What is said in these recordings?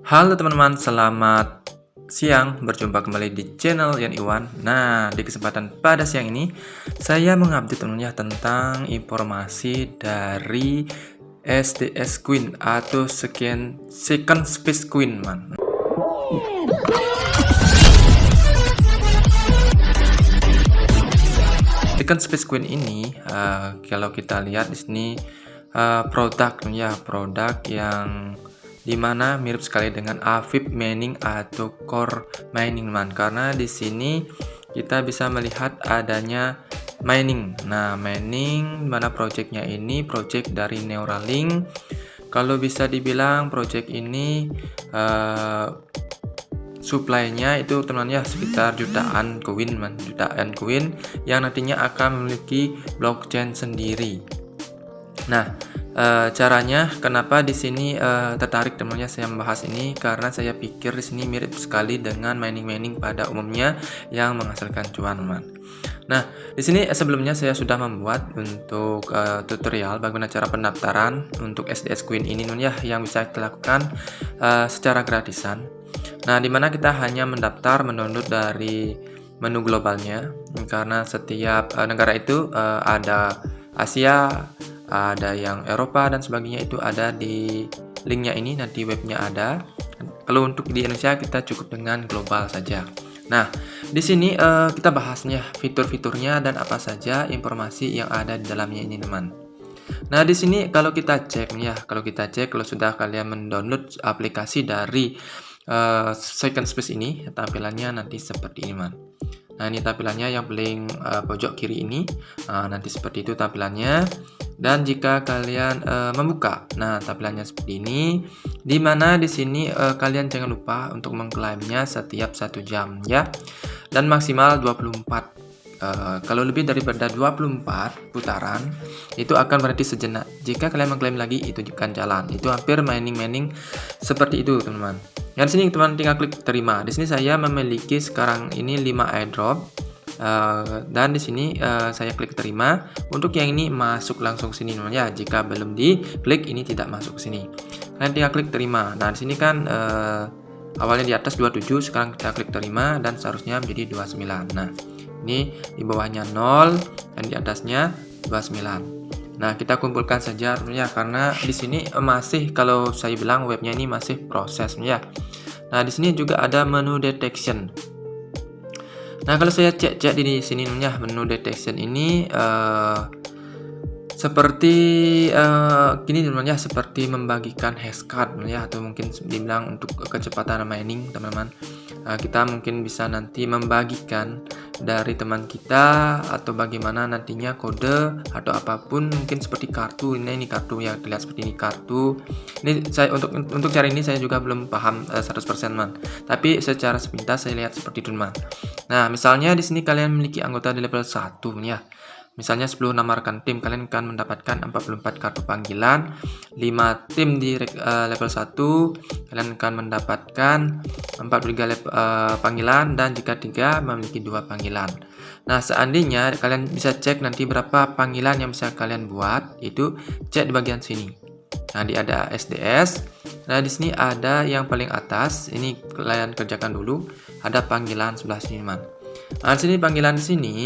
Halo teman-teman, selamat siang. Berjumpa kembali di channel Yan Iwan. Nah, di kesempatan pada siang ini saya mengupdate teman-teman ya tentang informasi dari SDS Queen atau Second Space Queen, man. Second Space Queen ini kalau kita lihat di sini produk yang dimana mirip sekali dengan Aviv Mining atau Core Mining, man, karena di sini kita bisa melihat adanya mining. Nah, mining mana projectnya ini project dari Neuralink. Kalau bisa dibilang project ini supply-nya itu teman-teman ya sekitar jutaan koin yang nantinya akan memiliki blockchain sendiri. Nah, caranya kenapa di sini tertarik teman-teman saya membahas ini karena saya pikir di sini mirip sekali dengan mining pada umumnya yang menghasilkan cuan, teman. Nah, di sini sebelumnya saya sudah membuat untuk tutorial bagaimana cara pendaftaran untuk SDS Queen ini, teman ya, yang bisa kita lakukan secara gratisan. Nah, dimana kita hanya mendownload dari menu globalnya, karena setiap negara itu ada Asia, ada yang Eropa dan sebagainya, itu ada di linknya ini, nanti webnya ada. Kalau untuk di Indonesia kita cukup dengan global saja. Nah, di sini kita bahasnya fitur-fiturnya dan apa saja informasi yang ada di dalamnya ini, teman. Nah, di sini kalau kita cek kalau sudah kalian mendownload aplikasi dari Second Space ini, tampilannya nanti seperti ini, man. Nah, ini tampilannya yang paling pojok kiri ini. Nanti seperti itu tampilannya. Dan jika kalian membuka, nah tampilannya seperti ini. Dimana di sini kalian jangan lupa untuk mengklaimnya setiap 1 jam ya. Dan maksimal 24. Kalau lebih daripada 24 putaran itu akan berhenti sejenak. Jika kalian mengklaim lagi itu akan jalan. Itu hampir mining seperti itu, teman-teman. Dan sini teman tinggal klik terima. Di sini saya memiliki sekarang ini 5 airdrop. Dan di sini saya klik terima. Untuk yang ini masuk langsung sini, teman ya. Jika belum diklik ini tidak masuk ke sini. Kalian tinggal klik terima. Nah, di sini kan awalnya di atas 27, sekarang kita klik terima dan seharusnya menjadi 29. Nah, ini di bawahnya 0 dan di atasnya 29. Nah, kita kumpulkan saja ya, karena di sini masih, kalau saya bilang webnya ini masih proses ya. Nah, di sini juga ada menu detection. Nah, kalau saya cek di sini ya, menu detection ini seperti gini, teman-teman ya, seperti membagikan hashcard ya, atau mungkin dibilang untuk kecepatan mining, teman-teman. Kita mungkin bisa nanti membagikan dari teman kita atau bagaimana nantinya kode atau apapun, mungkin seperti kartu ini kartu ya, terlihat seperti ini kartu. Ini saya untuk cara ini saya juga belum paham 100%, man. Tapi secara sepintas saya lihat seperti itu, man. Nah, misalnya di sini kalian memiliki anggota di level 1 ya. Misalnya 10 nama rekan tim, kalian akan mendapatkan 44 kartu panggilan. 5 tim di level 1, kalian akan mendapatkan 43 panggilan, dan jika 3 memiliki 2 panggilan. Nah, seandainya kalian bisa cek nanti berapa panggilan yang bisa kalian buat, itu cek di bagian sini. Nah, di ada SDS. Nah, di sini ada yang paling atas, ini kalian kerjakan dulu. Ada panggilan sebelah sini, man. Nah, di sini panggilan di sini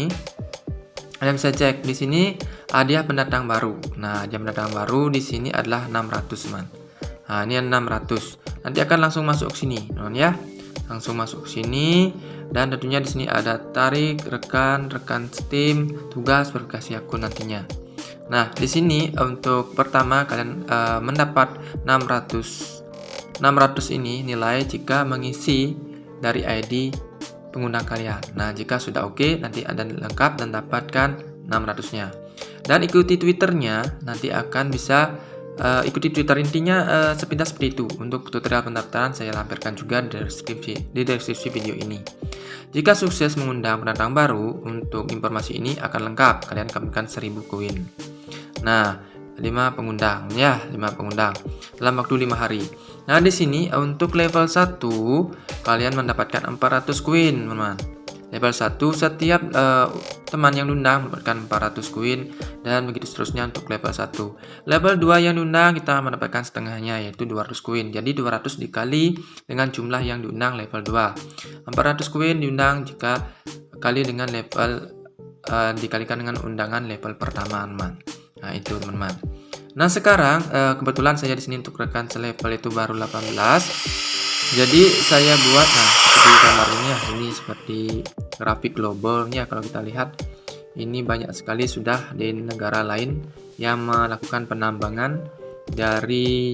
kalian bisa cek di sini hadiah pendatang baru. Nah, hadiah pendatang baru di sini adalah 600, man. Nah, ini 600. Nanti akan langsung masuk ke sini, teman ya. Langsung masuk ke sini, dan tentunya di sini ada tarik rekan tim, tugas, verifikasi akun nantinya. Nah, di sini untuk pertama kalian mendapat 600 ini nilai jika mengisi dari ID pengguna kalian. Nah, jika sudah oke, nanti ada lengkap dan dapatkan 600-nya. Dan ikuti Twitternya, nanti akan bisa ikuti Twitter, intinya sepintas seperti itu. Untuk tutorial pendaftaran saya lampirkan juga di deskripsi video ini. Jika sukses mengundang pendatang baru, untuk informasi ini akan lengkap. Kalian akan 1000 koin. Nah, 5 pengundang ya, 5 pengundang dalam waktu 5 hari. Nah, di sini untuk level 1 kalian mendapatkan 400 koin, teman-teman. Level 1 setiap teman yang diundang mendapatkan 400 koin, dan begitu seterusnya untuk level 1. Level 2 yang diundang kita mendapatkan setengahnya, yaitu 200 koin. Jadi 200 dikali dengan jumlah yang diundang level 2. 400 koin diundang jika kali dengan level dikalikan dengan undangan level pertama, teman. Nah, itu teman-teman. Nah, sekarang kebetulan saya di sini untuk rekan selevel itu baru 18. Jadi saya buat seperti gambarnya, ini seperti grafik globalnya. Kalau kita lihat ini banyak sekali sudah di negara lain yang melakukan penambangan dari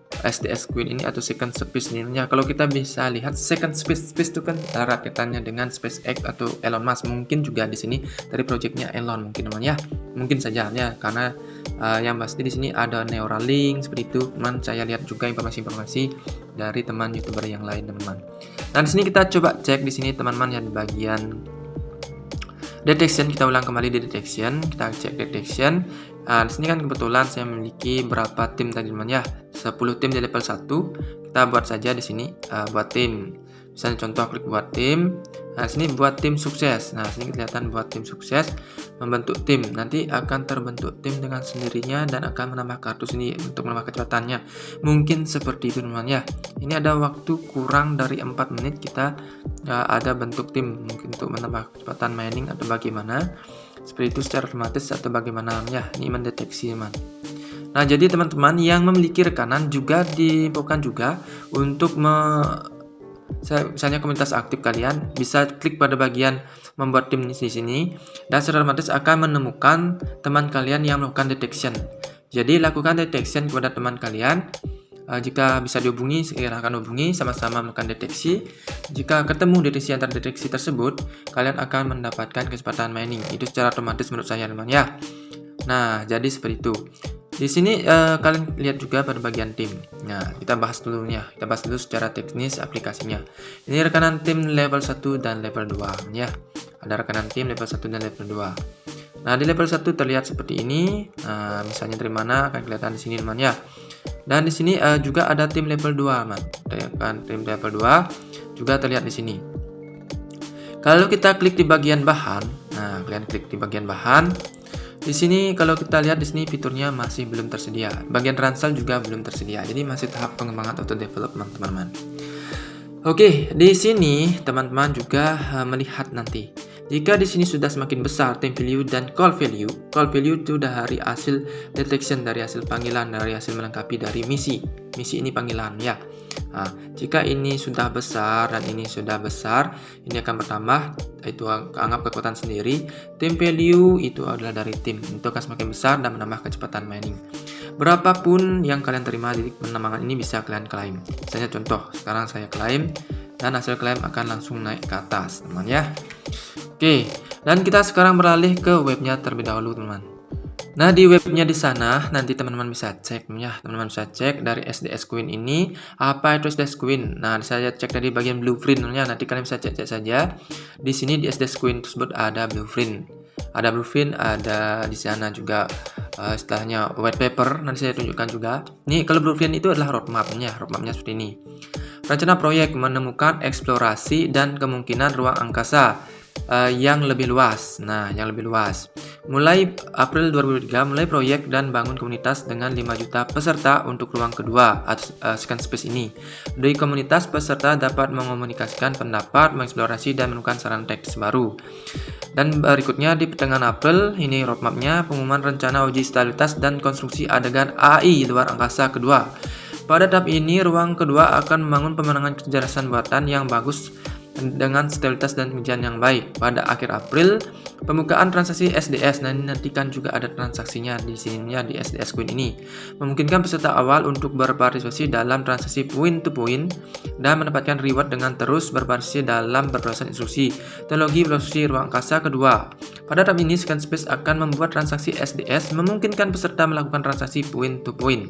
SDS Queen ini atau second space ini. Kalau kita bisa lihat second space itu kan rakitannya dengan SpaceX atau Elon Musk. Mungkin juga di sini dari projectnya Elon mungkin teman ya. Mungkin saja ya, karena yang pasti di sini ada Neuralink seperti itu. Teman, saya lihat juga informasi-informasi dari teman YouTuber yang lain, teman-teman. Nah, di sini kita coba cek di sini teman-teman ya, di bagian detection. Kita ulang kembali di detection, kita cek detection. Nah, di sini kan kebetulan saya memiliki berapa tim tadi teman ya, 10 tim di level 1. Kita buat saja di sini buat tim. Misalnya contoh klik buat tim. Nah, di sini buat tim sukses. Nah, sini kelihatan buat tim sukses, membentuk tim. Nanti akan terbentuk tim dengan sendirinya dan akan menambah kartu sini untuk menambah kecepatannya. Mungkin seperti itu teman ya. Ini ada waktu kurang dari 4 menit kita ada bentuk tim, mungkin untuk menambah kecepatan mining atau bagaimana. Seperti itu secara otomatis atau bagaimana ya, ini mendeteksi teman. Nah, jadi teman-teman yang memiliki rekanan juga diinfokan juga untuk misalnya komunitas aktif, kalian bisa klik pada bagian membuat tim di sini dan secara otomatis akan menemukan teman kalian yang melakukan detection. Jadi lakukan detection kepada teman kalian. Jika bisa dihubungi, silahkan hubungi, sama-sama melakukan deteksi. Jika ketemu deteksi antar deteksi tersebut, kalian akan mendapatkan kecepatan mining. Itu secara otomatis menurut saya teman ya. Nah, jadi seperti itu. Di sini kalian lihat juga pada bagian tim. Nah, kita bahas dulu ya. Kita bahas dulu secara teknis aplikasinya. Ini rekanan tim level 1 dan level 2 ya. Ada rekanan tim level 1 dan level 2. Nah, di level 1 terlihat seperti ini. Nah, misalnya dari mana akan kelihatan di sini teman ya. Dan di sini juga ada tim level 2, teman. Tim level 2 juga terlihat di sini. Kalau kita klik di bagian bahan, nah kalian klik di bagian bahan. Di sini kalau kita lihat di sini fiturnya masih belum tersedia. Bagian ransel juga belum tersedia. Jadi masih tahap pengembangan atau development, teman-teman. Oke, di sini teman-teman juga melihat nanti. Jika di sini sudah semakin besar tim value dan call value itu dari hasil detection, dari hasil panggilan, dari hasil melengkapi dari misi ini panggilan ya. Nah, jika ini sudah besar dan ini sudah besar, ini akan bertambah, itu anggap kekuatan sendiri. Tim value itu adalah dari tim, itu akan semakin besar dan menambah kecepatan mining. Berapapun yang kalian terima di penambangan ini bisa kalian klaim. Misalnya contoh, sekarang saya klaim dan hasil klaim akan langsung naik ke atas, teman ya. Oke, dan kita sekarang beralih ke webnya terlebih dahulu, teman. Nah, di webnya di sana nanti teman-teman bisa cek ya, teman-teman bisa cek dari SDS Queen ini apa itu SDS Queen. Nah, saya cek dari bagian blueprint-nya, nanti kalian bisa cek saja. Di sini di SDS Queen tersebut ada blueprint. Ada di sana juga istilahnya white paper, nanti saya tunjukkan juga. Nih, kalau blueprint itu adalah roadmapnya seperti ini. Rencana proyek menemukan eksplorasi dan kemungkinan ruang angkasa yang lebih luas. Nah, yang lebih luas. Mulai April 2023, mulai proyek dan bangun komunitas dengan 5 juta peserta untuk ruang kedua second space ini. Dari komunitas, peserta dapat mengomunikasikan pendapat, mengeksplorasi, dan menemukan saran teknis baru. Dan berikutnya di pertengahan April, ini roadmapnya, pengumuman rencana uji stabilitas dan konstruksi adegan AI luar angkasa kedua. Pada tahap ini, ruang kedua akan membangun pemandangan kecerdasan buatan yang bagus dengan stabilitas dan ujian yang baik. Pada akhir April, pembukaan transaksi SDS, dan nantikan juga ada transaksinya di sini ya, di SDS Queen ini. Memungkinkan peserta awal untuk berpartisipasi dalam transaksi point to point dan mendapatkan reward dengan terus berpartisipasi dalam berproses instruksi. Teknologi berproses ruang angkasa kedua. Pada tahap ini, Second Space akan membuat transaksi SDS, memungkinkan peserta melakukan transaksi point to point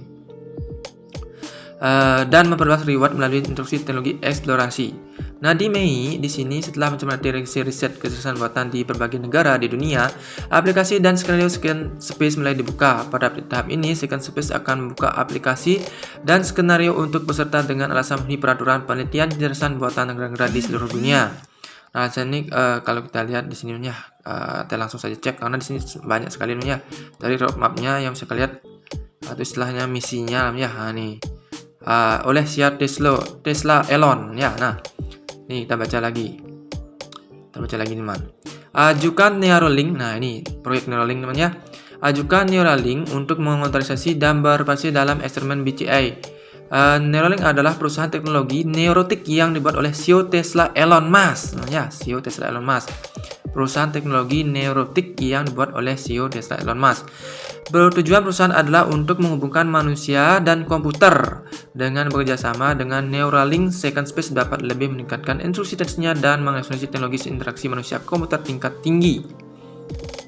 dan memperluas reward melalui instruksi teknologi eksplorasi. Nah, di Mei di sini setelah mencermati riset kecerdasan buatan di berbagai negara di dunia, aplikasi dan skenario Second Space mulai dibuka. Pada tahap ini, Second Space akan membuka aplikasi dan skenario untuk peserta dengan alasan memenuhi peraturan penelitian kecerdasan buatan negara-negara di seluruh dunia. Nah, ini kalau kita lihat di sini ya, Kita langsung saja cek karena di sini banyak sekali ya dari roadmapnya yang bisa kalian lihat atau istilahnya misinya ya. Nah, nih oleh siap Tesla Elon ya. Nah, nih kita baca lagi teman. Ajukan Neuralink. Nah, ini proyek Neuralink namanya. Ajukan Neuralink untuk mengontrisasi dan berpartisipasi dalam eksperimen BCA. Neuralink adalah perusahaan teknologi neurotik yang dibuat oleh CEO Tesla Elon Musk. Nah, ya, CEO Tesla Elon Musk. Perusahaan teknologi neurotik yang dibuat oleh CEO Tesla Elon Musk. Tujuan perusahaan adalah untuk menghubungkan manusia dan komputer. Dengan bekerjasama dengan Neuralink, Second Space dapat lebih meningkatkan instruksi tesnya dan mengeksplorasi teknologi interaksi manusia komputer tingkat tinggi.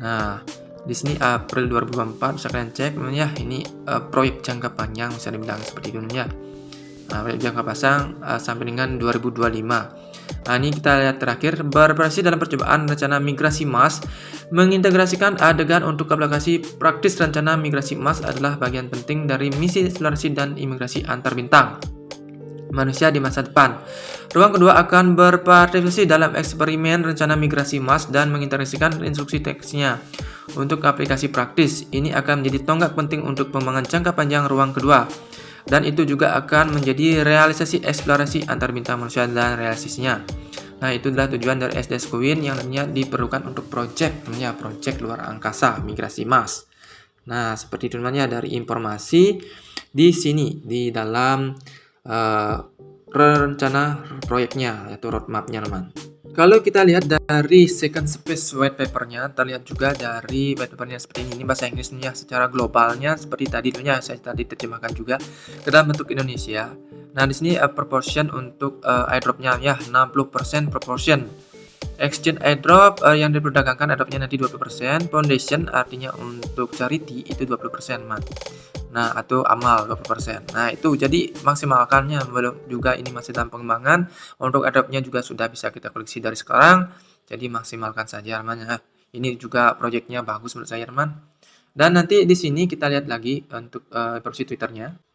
Nah, di sini April 2024 bisa kalian cek ya, ini proyek jangka panjang bisa dibilang seperti itu ya. Proyek jangka pasang sampai dengan 2025. Nah, ini kita lihat terakhir, berpartisipasi dalam percobaan rencana migrasi Mars. Mengintegrasikan adegan untuk aplikasi praktis rencana migrasi Mars adalah bagian penting dari misi eksplorasi dan imigrasi antar bintang manusia di masa depan. Ruang kedua akan berpartisipasi dalam eksperimen rencana migrasi Mars dan mengintegrasikan instruksi teksnya untuk aplikasi praktis. Ini akan menjadi tonggak penting untuk pengembangan jangka panjang ruang kedua. Dan itu juga akan menjadi realisasi eksplorasi antar bintang manusia dan realisasinya. Nah, itu adalah tujuan dari SDS Queen yang nantinya diperlukan untuk proyek luar angkasa migrasi Mars. Nah, seperti itu namanya dari informasi di sini di dalam rencana proyeknya yaitu roadmapnya teman. Kalau kita lihat dari Second Space white papernya, terlihat juga dari white papernya seperti ini bahasa Inggrisnya secara globalnya seperti tadi saya tadi terjemahkan juga ke dalam bentuk Indonesia. Nah, di sini proportion untuk airdropnya ya 60% proportion. Exchange airdrop yang diperdagangkan airdropnya nanti 20%, foundation artinya untuk charity itu 20% man. Nah, atau amal 20%. Nah, itu jadi maksimalkannya belum juga ini masih dalam pengembangan. Untuk airdropnya juga sudah bisa kita koleksi dari sekarang. Jadi maksimalkan saja teman-teman. Ini juga proyeknya bagus menurut saya teman. Dan nanti di sini kita lihat lagi untuk versi Twitternya.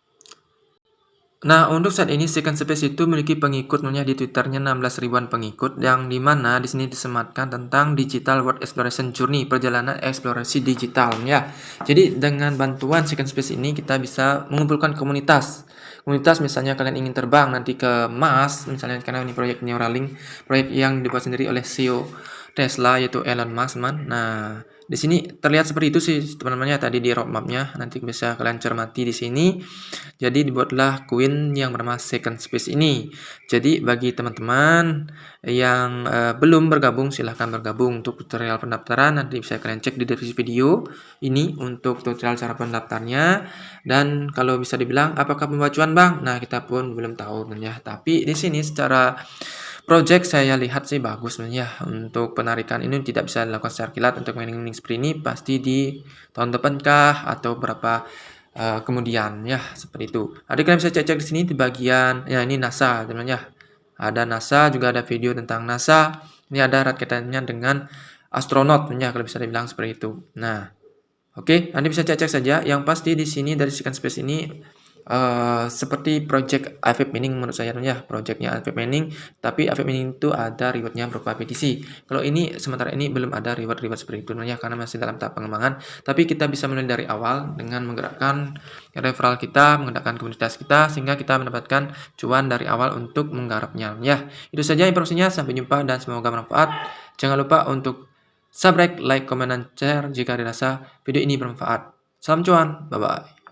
Nah, untuk saat ini Second Space itu memiliki pengikut di Twitternya 16 ribuan pengikut yang dimana di sini disematkan tentang Digital World Exploration Journey, perjalanan eksplorasi digital ya. Jadi dengan bantuan Second Space ini kita bisa mengumpulkan komunitas. Komunitas misalnya kalian ingin terbang nanti ke Mars, misalnya karena ini proyek Neuralink, proyek yang dibuat sendiri oleh CEO Tesla yaitu Elon Musk man. Nah, di sini terlihat seperti itu sih teman-temannya tadi di roadmapnya. Nanti bisa kalian cermati di sini. Jadi dibuatlah Queen yang bernama Second Space ini. Jadi bagi teman-teman yang belum bergabung silahkan bergabung untuk tutorial pendaftaran. Nanti bisa kalian cek di deskripsi video ini untuk tutorial cara pendaftarnya. Dan kalau bisa dibilang apakah pembacuan bang? Nah, kita pun belum tahu ya. Tapi di sini secara project saya lihat sih bagus ya. Untuk penarikan ini tidak bisa dilakukan secara kilat. Untuk mining seperti ini pasti di tahun depan kah atau berapa kemudian ya seperti itu. Nanti kalian bisa cek-cek di sini di bagian ya ini NASA teman-teman ya. Ada NASA juga ada video tentang NASA. Ini ada erat kaitannya dengan astronot ya kalau bisa dibilang seperti itu. Nah, oke, nanti bisa cek-cek saja. Yang pasti di sini dari Second Space ini seperti project AFIP Mining menurut saya ya, projectnya AFIP Mining, tapi AFIP Mining itu ada rewardnya berupa PTC. Kalau ini sementara ini belum ada reward seperti itu ya, karena masih dalam tahap pengembangan. Tapi kita bisa mulai dari awal dengan menggerakkan referral kita, menggerakkan komunitas kita sehingga kita mendapatkan cuan dari awal untuk menggarapnya ya. Itu saja informasinya, sampai jumpa dan semoga bermanfaat. Jangan lupa untuk subscribe, like, komen, dan share jika dirasa video ini bermanfaat. Salam cuan, bye bye.